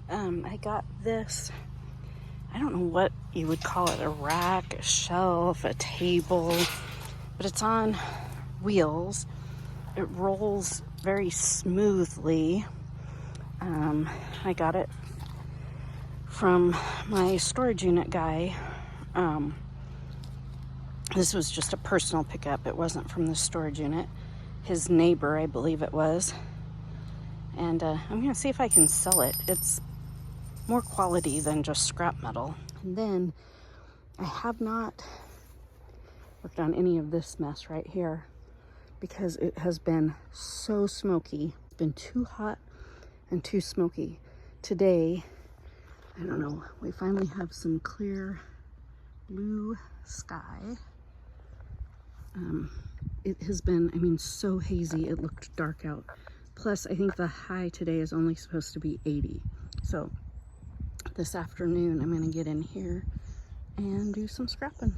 I got this, I don't know what you would call it, a rack, a shelf, a table, but it's on wheels. It rolls very smoothly. I got it from my storage unit guy. This was just a personal pickup. It wasn't from the storage unit. His neighbor, I believe it was. And I'm gonna see if I can sell it. It's more quality than just scrap metal. And then I have not worked on any of this mess right here because it has been so smoky. It's been too hot and too smoky. Today, I don't know, we finally have some clear blue sky. It has been, I mean, so hazy, it looked dark out. Plus, I think the high today is only supposed to be 80. So this afternoon, I'm gonna get in here and do some scrapping.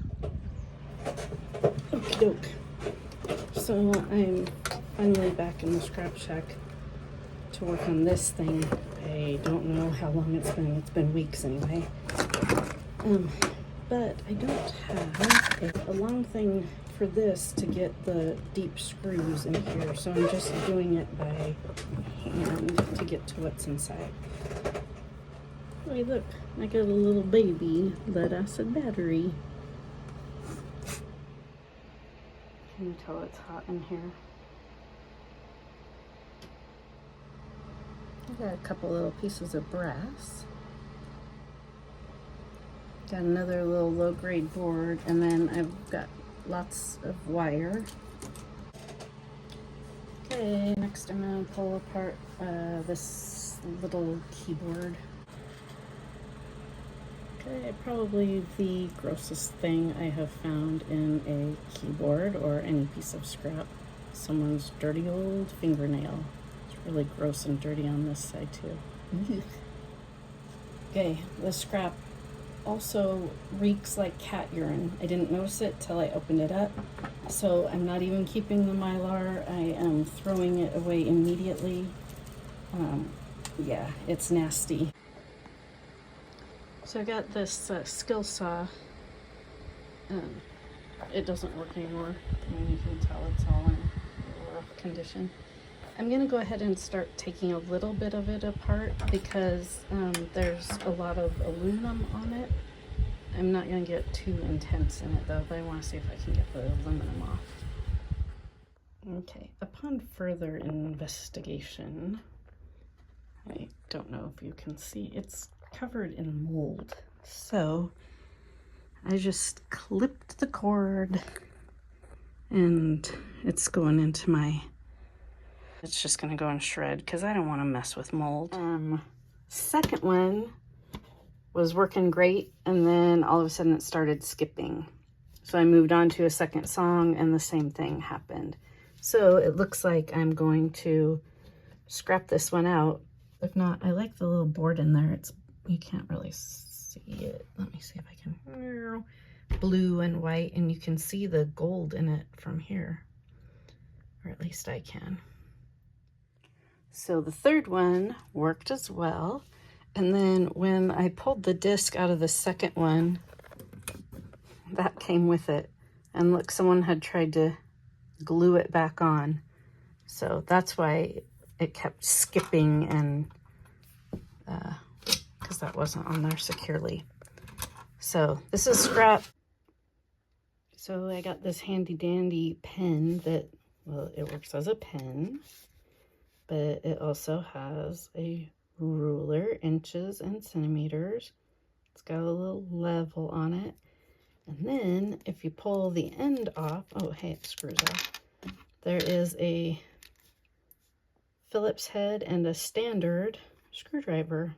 Okie doke. So I'm finally back in the scrap shack to work on this thing. I don't know how long it's been. It's been weeks anyway. But I don't have a long thing for this to get the deep screws in here, so I'm just doing it by hand to get to what's inside. Hey, look, I got a little baby lead acid battery. Can you tell it's hot in here? I got a couple little pieces of brass. Got another little low-grade board, and then I've got lots of wire. Okay, next I'm gonna pull apart this little keyboard. Okay, probably the grossest thing I have found in a keyboard or any piece of scrap. Someone's dirty old fingernail. It's really gross and dirty on this side too. Okay, the scrap also reeks like cat urine. I didn't notice it till I opened it up. So I'm not even keeping the Mylar. I am throwing it away immediately. Yeah, it's nasty. So I got this skill saw. It doesn't work anymore. I mean, you can tell it's all in rough condition. I'm gonna go ahead and start taking a little bit of it apart because there's a lot of aluminum on it. I'm not gonna get too intense in it though, but I wanna see if I can get the aluminum off. Okay, upon further investigation, I don't know if you can see, it's covered in mold. So I just clipped the cord and it's going into my, it's just gonna go in shred because I don't want to mess with mold. Second one was working great, and then all of a sudden it started skipping. So I moved on to a second song and the same thing happened. So it looks like I'm going to scrap this one out. If not, I like the little board in there. It's, you can't really see it. Let me see if I can. Blue and white, and you can see the gold in it from here. Or at least I can. So the third one worked as well. And then when I pulled the disc out of the second one, that came with it. And look, someone had tried to glue it back on. So that's why it kept skipping, and because that wasn't on there securely. So this is scrap. So I got this handy dandy pen that, well, it works as a pen, but it also has a ruler, inches and centimeters. It's got a little level on it. And then if you pull the end off, oh, hey, it screws off. There is a Phillips head and a standard screwdriver.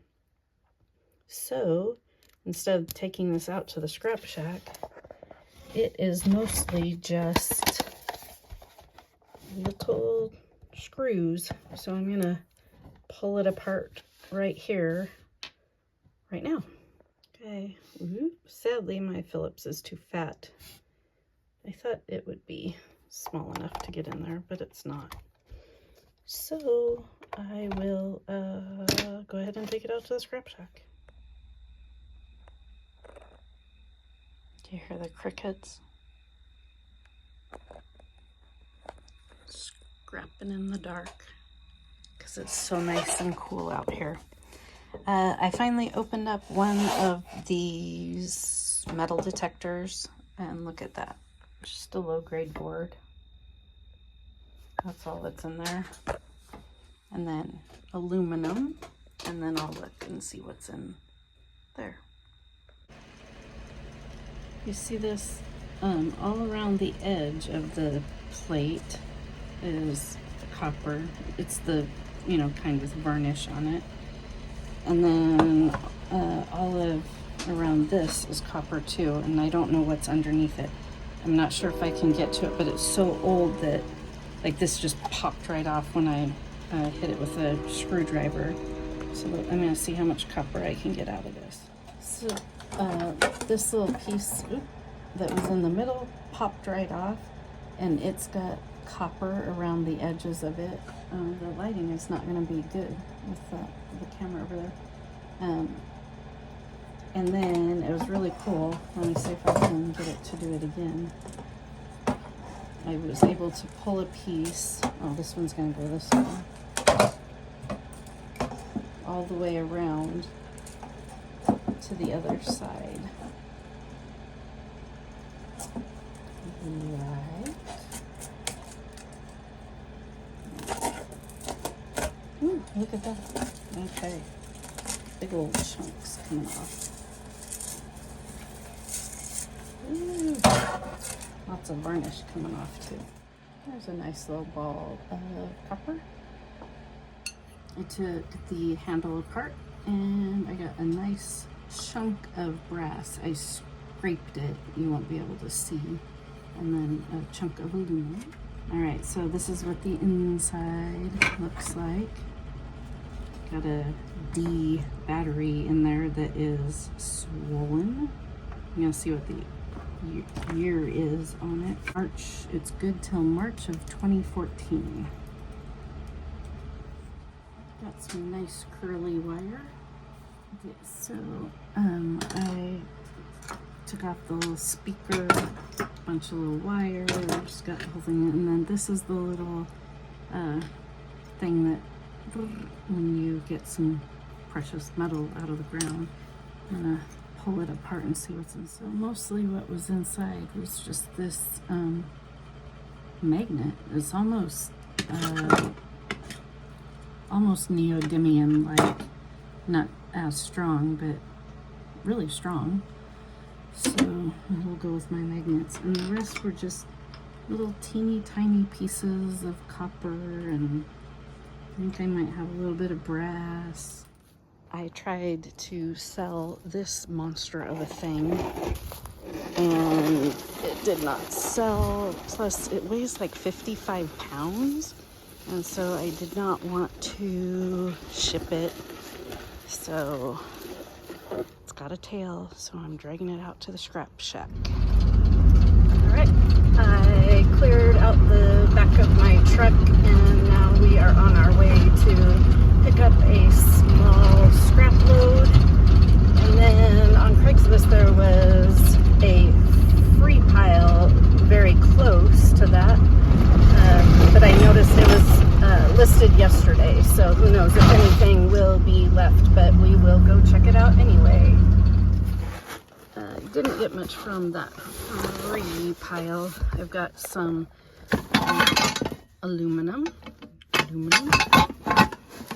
So instead of taking this out to the scrap shack, it is mostly just little screws. So I'm gonna pull it apart right here, right now. Okay, sadly my Phillips is too fat. I thought it would be small enough to get in there, but it's not. So I will go ahead ahead and take it out to the scrap shack. Do you hear the crickets? Scrapping in the dark because it's so nice and cool out here. I finally opened up one of these metal detectors, and look at that. Just a low-grade board. That's all that's in there. And then aluminum, and then I'll look and see what's in there. You see this all around the edge of the plate is copper. It's the, you know, kind of varnish on it. And then all around this is copper too, and I don't know what's underneath it. I'm not sure if I can get to it, but it's so old that like this just popped right off when I hit it with a screwdriver. So I'm gonna see how much copper I can get out of this. So this little piece that was in the middle popped right off, and it's got copper around the edges of it. The lighting is not going to be good with the camera over there. And then it was really cool. Let me see if I can get it to do it again. I was able to pull a piece. Oh, this one's going to go this way. All the way around to the other side. Right. Ooh, look at that. Okay. Big old chunks coming off. Ooh. Lots of varnish coming off too. There's a nice little ball of copper. I took the handle apart and I got a nice chunk of brass. I scraped it, you won't be able to see. And then a chunk of aluminum. All right, so this is what the inside looks like. Got a D battery in there that is swollen. You're gonna see what the year is on it. March, it's good till March of 2014. Got some nice curly wire. Okay, so I took off the little speaker, bunch of little wires, got the whole thing, and then this is the little thing that when you get some precious metal out of the ground, I'm gonna pull it apart and see what's inside. So mostly what was inside was just this magnet. It's almost neodymium, like not as strong, but really strong. So we'll go with my magnets, and the rest were just little teeny tiny pieces of copper, and I think I might have a little bit of brass. I tried to sell this monster of a thing and it did not sell. Plus it weighs like 55 pounds. And so I did not want to ship it. So it's got a tail, so I'm dragging it out to the scrap shack. All right, I cleared out the back of my truck and now we are on our way to pick up a small scrap load. And then on Craigslist there was a free pile very close to that, but I noticed it was listed yesterday, so who knows if anything will be left, but we will go check it out anyway. Didn't get much from that free pile. I've got some aluminum,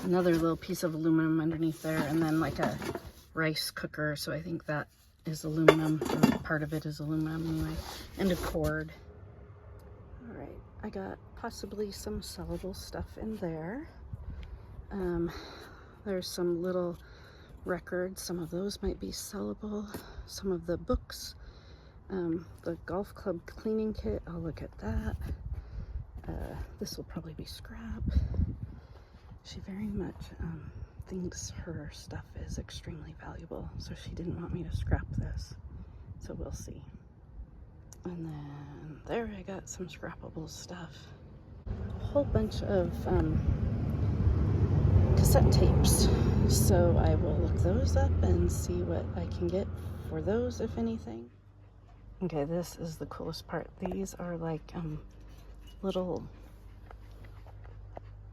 another little piece of aluminum underneath there, and then like a rice cooker, so I think that is aluminum, or part of it is aluminum anyway, and a cord. All right, I got possibly some sellable stuff in there. There's some little records, some of those might be sellable, some of the books, the golf club cleaning kit, I'll look at that. This will probably be scrap. She very much thinks her stuff is extremely valuable, so she didn't want me to scrap this, so we'll see. And then there I got some scrappable stuff. A whole bunch of cassette tapes. So I will look those up and see what I can get for those, if anything. Okay, this is the coolest part. These are like little,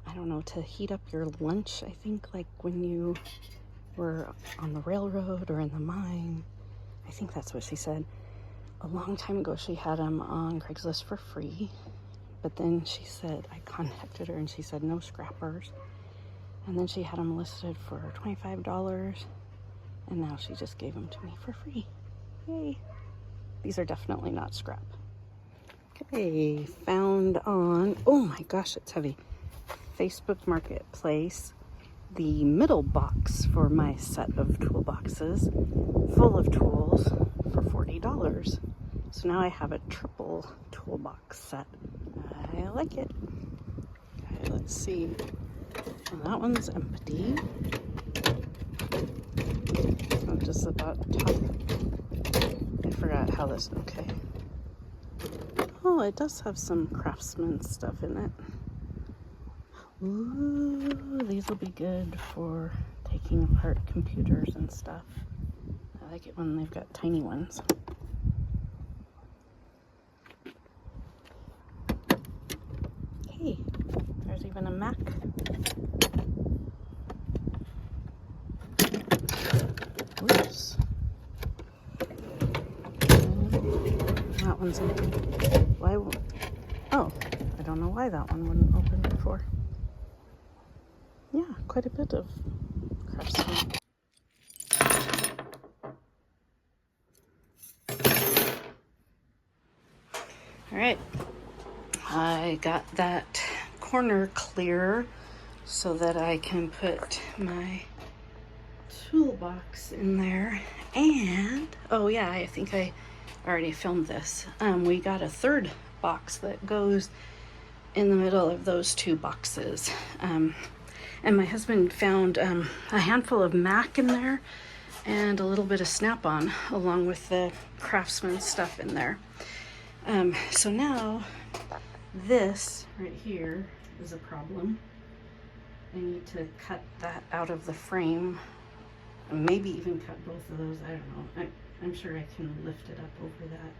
I don't know, to heat up your lunch, I think, like when you were on the railroad or in the mine. I think that's what she said. A long time ago, she had them on Craigslist for free. But then she said, I contacted her and she said no scrappers. And then she had them listed for $25. And now she just gave them to me for free. Yay. These are definitely not scrap. Okay, found on, oh my gosh, it's heavy, Facebook Marketplace, the middle box for my set of toolboxes, full of tools, for $40. So now I have a triple toolbox set. I like it. Okay, let's see. Well, that one's empty. I'm just about top. I forgot how this, okay. Oh, it does have some Craftsman stuff in it. Ooh, these will be good for taking apart computers and stuff. I like it when they've got tiny ones. Hey, there's even a Mac. Oops. That one's empty. Why won't? Oh, I don't know why that one wouldn't open before. Yeah, quite a bit of Craftsman. All right, I got that corner clear so that I can put my toolbox in there. And oh yeah, I think I already filmed this. We got a third box that goes in the middle of those two boxes. And my husband found a handful of Mac in there and a little bit of Snap-on along with the Craftsman stuff in there. So now this right here is a problem. I need to cut that out of the frame, and maybe even cut both of those. I don't know. I'm sure I can lift it up over that.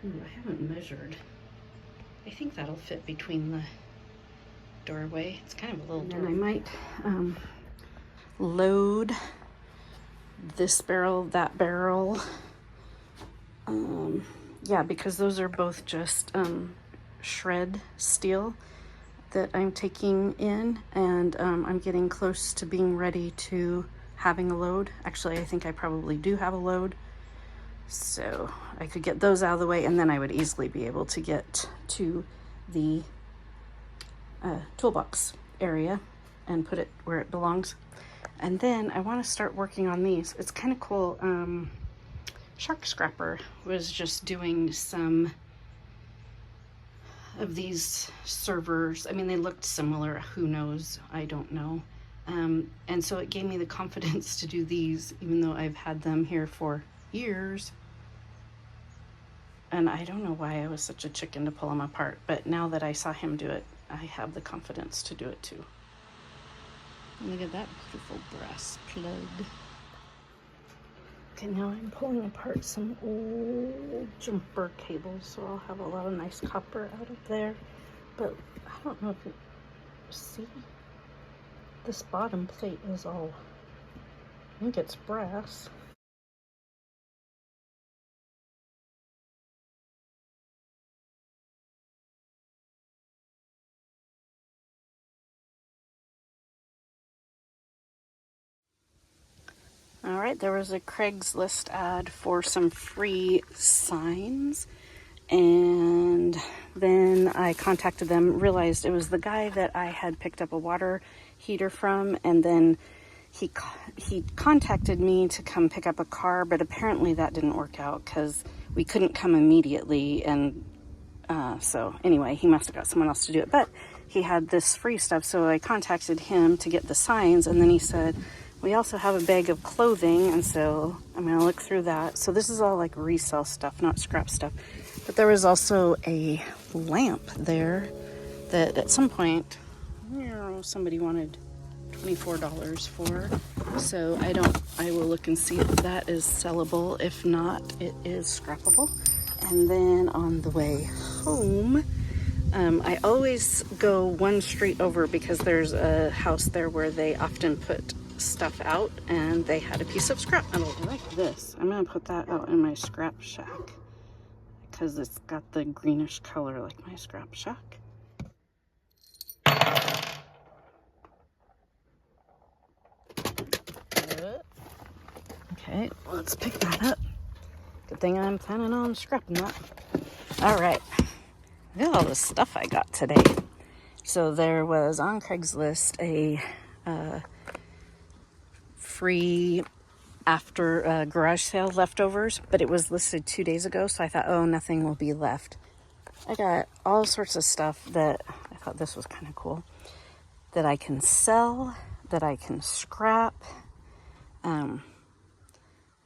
Ooh, I haven't measured. I think that'll fit between the doorway. It's kind of a little dark. And I might load this barrel, that barrel. Yeah, because those are both just shred steel that I'm taking in, and I'm getting close to being ready to having a load. Actually, I think I probably do have a load. So I could get those out of the way, and then I would easily be able to get to the toolbox area and put it where it belongs. And then I want to start working on these. It's kind of cool. Shark Scrapper was just doing some of these servers. I mean, they looked similar. Who knows? I don't know. And so it gave me the confidence to do these, even though I've had them here for years. And I don't know why I was such a chicken to pull them apart, but now that I saw him do it, I have the confidence to do it too. Look at that beautiful brass plug. Okay, now I'm pulling apart some old jumper cables, so I'll have a lot of nice copper out of there. But I don't know if you see, this bottom plate is all, I think it's brass. All right, there was a Craigslist ad for some free signs, and then I contacted them, realized it was the guy that I had picked up a water heater from, and then he contacted me to come pick up a car, but apparently that didn't work out because we couldn't come immediately, and so anyway, he must have got someone else to do it, but he had this free stuff, so I contacted him to get the signs, and then he said, we also have a bag of clothing, and so I'm going to look through that. So this is all like resell stuff, not scrap stuff. But there was also a lamp there that at some point, know somebody wanted $24 for. So I will look and see if that is sellable. If not, it is scrappable. And then on the way home, I always go one street over because there's a house there where they often put stuff out, and they had a piece of scrap metal like this. I'm gonna put that out in my scrap shack because it's got the greenish color like my scrap shack. Okay, let's pick that up. Good thing I'm planning on scrapping that. All right, look at all the stuff I got today. So there was on Craigslist a free after garage sale leftovers, but it was listed 2 days ago, so I thought, oh, nothing will be left. I got all sorts of stuff that I thought this was kind of cool, that I can sell, that I can scrap,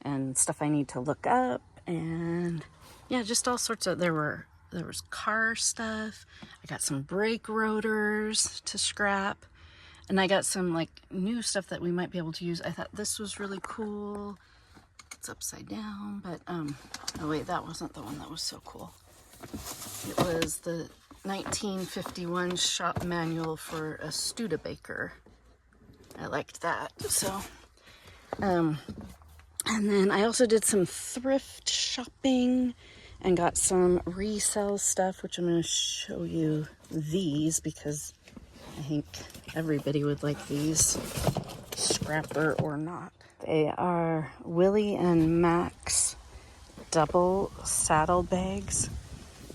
and stuff I need to look up, and yeah, just all sorts of, there was car stuff. I got some brake rotors to scrap, and I got some like new stuff that we might be able to use. I thought this was really cool. It's upside down, but oh wait, that wasn't the one that was so cool. It was the 1951 shop manual for a Studebaker. I liked that. So and then I also did some thrift shopping and got some resell stuff, which I'm going to show you these because I think everybody would like these, scrapper or not. They are Willie and Max double saddle bags,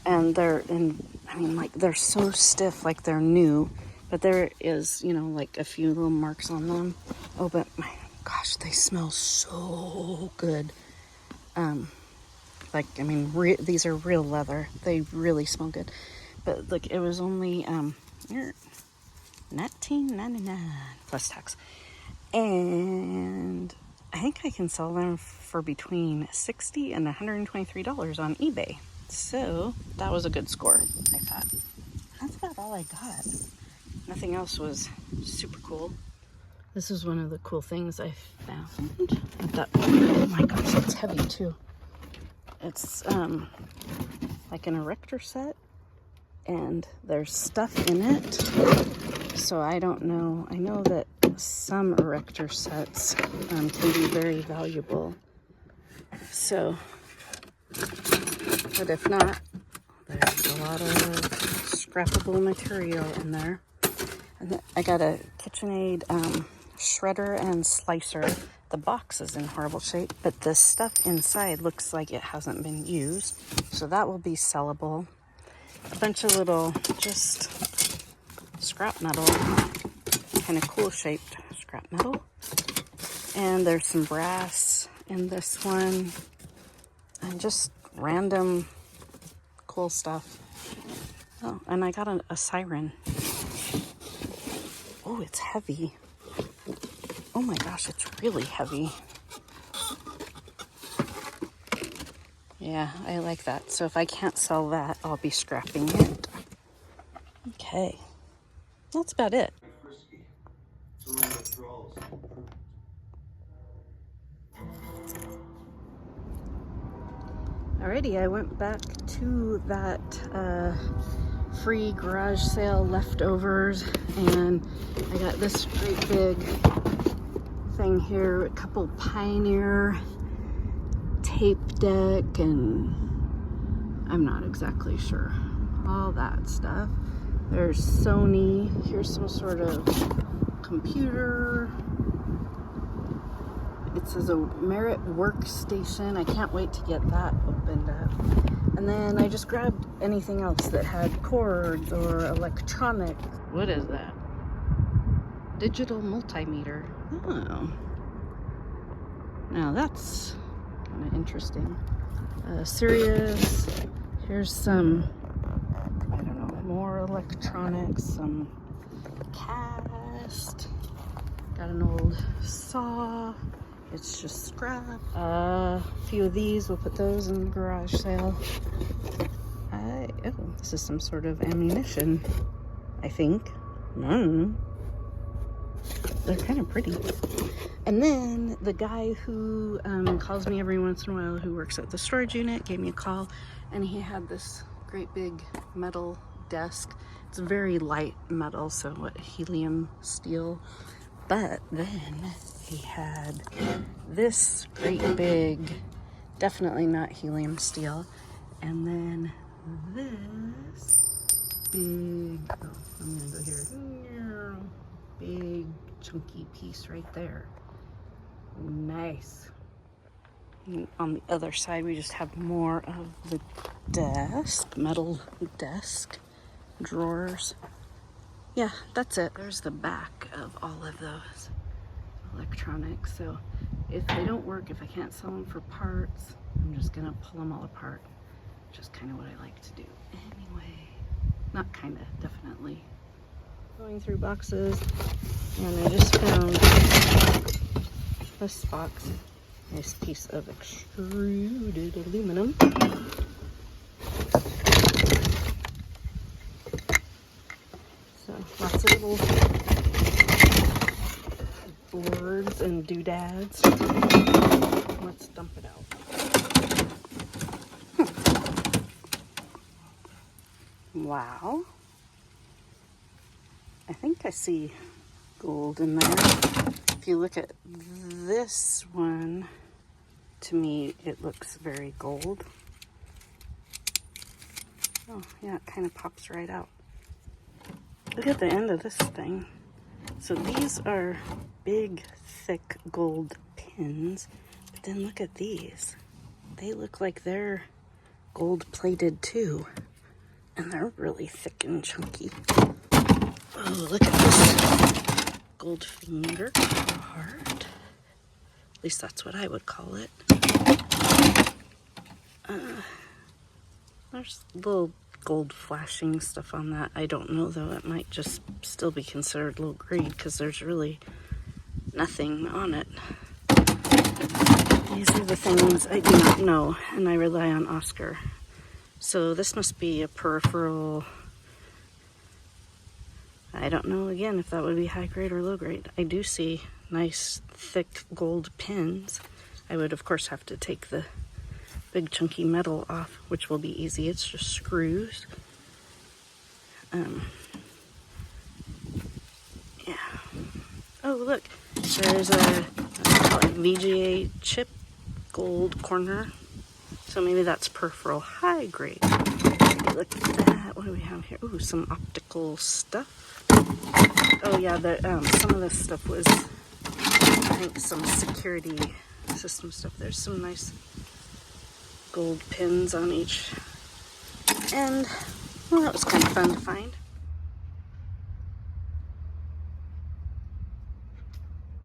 and they're in, I mean, like, they're so stiff, like they're new, but there is, you know, like a few little marks on them. Oh, but my gosh, they smell so good. Like, I mean, these are real leather. They really smell good. But look, it was only $19.99 plus tax. And I think I can sell them for between $60 and $123 on eBay. So that was a good score, I thought. That's about all I got. Nothing else was super cool. This is one of the cool things I found. I thought, oh my gosh, it's heavy too. It's like an erector set, and there's stuff in it. So I don't know. I know that some erector sets can be very valuable. So, but if not, there's a lot of scrappable material in there. And I got a KitchenAid shredder and slicer. The box is in horrible shape, but the stuff inside looks like it hasn't been used. So that will be sellable. A bunch of little just scrap metal, kind of cool shaped scrap metal. And there's some brass in this one, and just random cool stuff. Oh, and I got a siren. Oh, it's heavy. Oh my gosh, it's really heavy. Yeah, I like that. So if I can't sell that, I'll be scrapping it. Okay, that's about it. Alrighty, I went back to that free garage sale leftovers, and I got this great big thing here, a couple Pioneer tape deck, and I'm not exactly sure, all that stuff. There's Sony, here's some sort of computer. It says a Merit workstation. I can't wait to get that opened up. And then I just grabbed anything else that had cords or electronic. What is that? Digital multimeter. Oh. Now that's kind of interesting. Sirius. Here's some, I don't know, more electronics, some cast. Got an old saw. It's just scrap. A few of these, we'll put those in the garage sale. Oh, this is some sort of ammunition, I think. I don't know. they're kind of pretty. And then the guy who calls me every once in a while, who works at the storage unit, gave me a call, and he had this great big metal desk. It's very light metal, so what, helium steel. But then he had this great big, definitely not helium steel, and then this big, oh, I'm gonna go here, big chunky piece right there. Nice. And on the other side, we just have more of the desk, metal desk, drawers. Yeah, that's it. There's the back of all of those electronics. So if they don't work, if I can't sell them for parts, I'm just gonna pull them all apart, which is kind of what I like to do anyway. Not kind of, definitely. Going through boxes, and I just found this box. Nice piece of extruded aluminum. So lots of little boards and doodads. Let's dump it out. Wow. I think I see gold in there. If you look at this one, to me, it looks very gold. Oh, yeah, it kind of pops right out. Look at the end of this thing. So these are big, thick gold pins, but then look at these. They look like they're gold-plated too, and they're really thick and chunky. Oh, look at this gold finger heart. At least that's what I would call it. There's little gold flashing stuff on that. I don't know though, it might just still be considered low grade because there's really nothing on it. These are the things I do not know, and I rely on Oscar. So this must be a peripheral. I don't know again if that would be high grade or low grade. I do see nice thick gold pins. I would of course have to take the big chunky metal off, which will be easy. It's just screws. Yeah. Oh, look, there's a VGA chip gold corner. So maybe that's peripheral high grade. Look at that. What do we have here? Ooh, some optical stuff. Oh yeah, some of this stuff was, I think, some security system stuff. There's some nice gold pins on each end. Well, that was kind of fun to find.